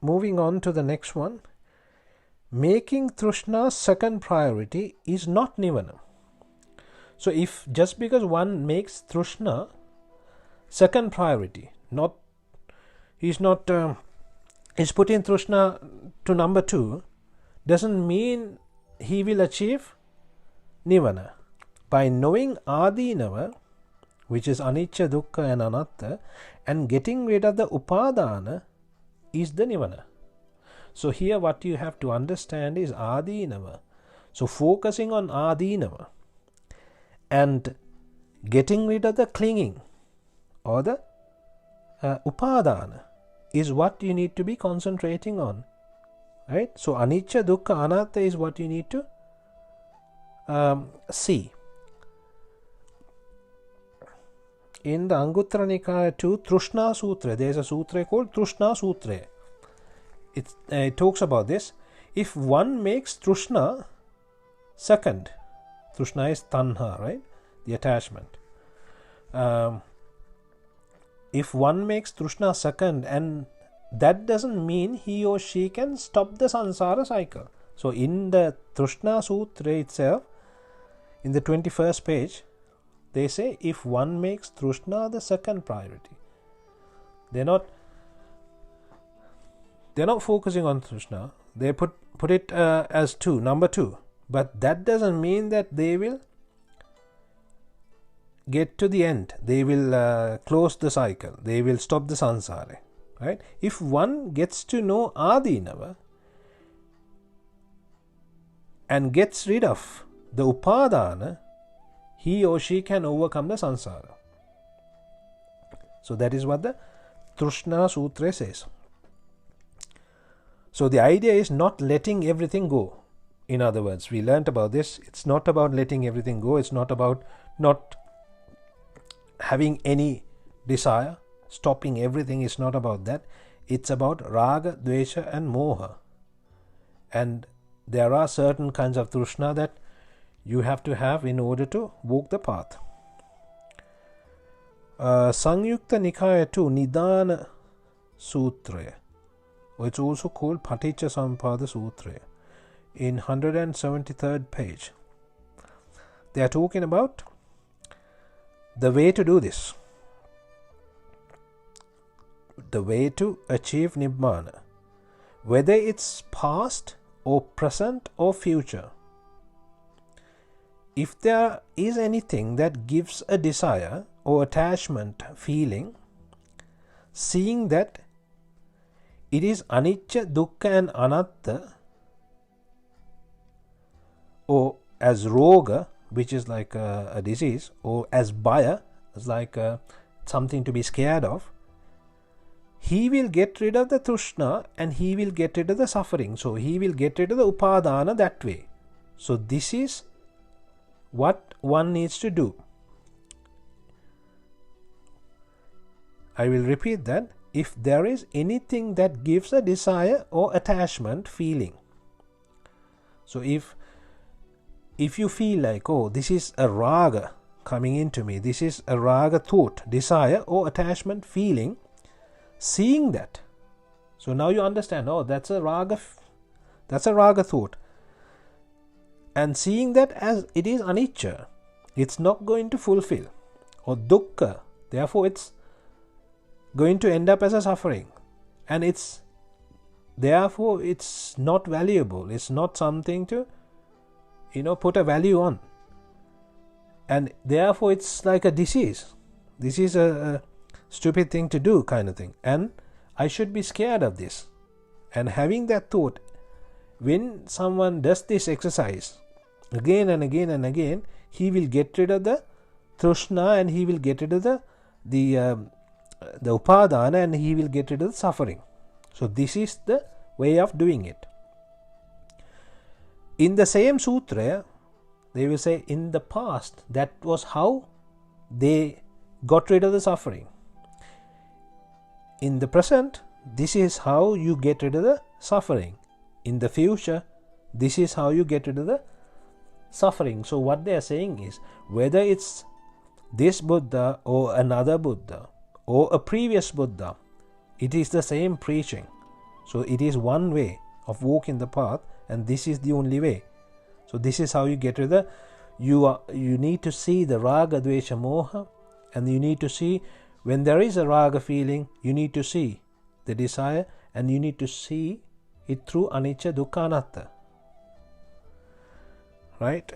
moving on to the next one. Making Trishna second priority is not Nibbhana. So if just because one makes Trishna second priority, he's putting Trishna to number 2, doesn't mean he will achieve Nibbhana. By knowing Adinava, which is Anicca, Dukkha and Anatta, and getting rid of the Upadana is the Nibbhana. So here what you have to understand is Adinava. So focusing on Adinava and getting rid of the clinging or the Upadana is what you need to be concentrating on. Right? So Anicca, Dukkha, Anatta is what you need to see. In the Anguttara Nikaya 2, Trishna Sutra, there is a sutra called Trishna Sutra. It talks about this. If one makes Trishna second, Trishna is Tanha, right? The attachment. If one makes Trishna second, and that doesn't mean he or she can stop the samsara cycle. So in the Trishna Sutra itself, in the 21st page, they say if one makes Trishna the second priority, they're not focusing on Trishna. They put it as number 2. But that doesn't mean that they will get to the end. They will close the cycle. They will stop the samsara. Right? If one gets to know Adinava and gets rid of the Upadana, he or she can overcome the samsara. So that is what the Trishna Sutra says. So the idea is not letting everything go. In other words, we learnt about this. It's not about letting everything go. It's not about not having any desire. Stopping everything is not about that. It's about Raga, Dvesha and Moha. And there are certain kinds of Trishna that you have to have in order to walk the path. Sangyukta Nikaya 2, Nibbhana Sutra. It's also called Paticca Samuppada Sutra. In 173rd page, they are talking about the way to do this. The way to achieve Nibbhana. Whether it's past or present or future. If there is anything that gives a desire or attachment feeling, seeing that it is Anicca, Dukkha and Anatta, or as Roga, which is like a disease, or as Bhaya, as like something to be scared of, he will get rid of the Trishna and he will get rid of the suffering. So he will get rid of the Upadana that way. So this is what one needs to do. I will repeat that. If there is anything that gives a desire or attachment feeling. So if you feel like, oh, this is a raga coming into me, this is a raga thought, desire or attachment feeling, seeing that. So now you understand, oh, that's a raga thought. And seeing that as it is anicca, it's not going to fulfill. Or dukkha, therefore it's going to end up as a suffering. And therefore it's not valuable. It's not something to, put a value on. And therefore it's like a disease. This is a stupid thing to do kind of thing. And I should be scared of this. And having that thought, when someone does this exercise again and again and again, he will get rid of the trishna and he will get rid of the upadana and he will get rid of the suffering. So this is the way of doing it. In the same sutra, they will say in the past, that was how they got rid of the suffering. In the present, this is how you get rid of the suffering. In the future, this is how you get rid of the suffering. So what they are saying is, whether it's this Buddha or another Buddha or a previous Buddha, it is the same preaching. So it is one way of walking the path, and this is the only way. So this is how you get to the, you need to see the raga, dvesha, moha, and you need to see when there is a raga feeling, you need to see the desire, and you need to see it through anicca, dukkha, anatta. Right?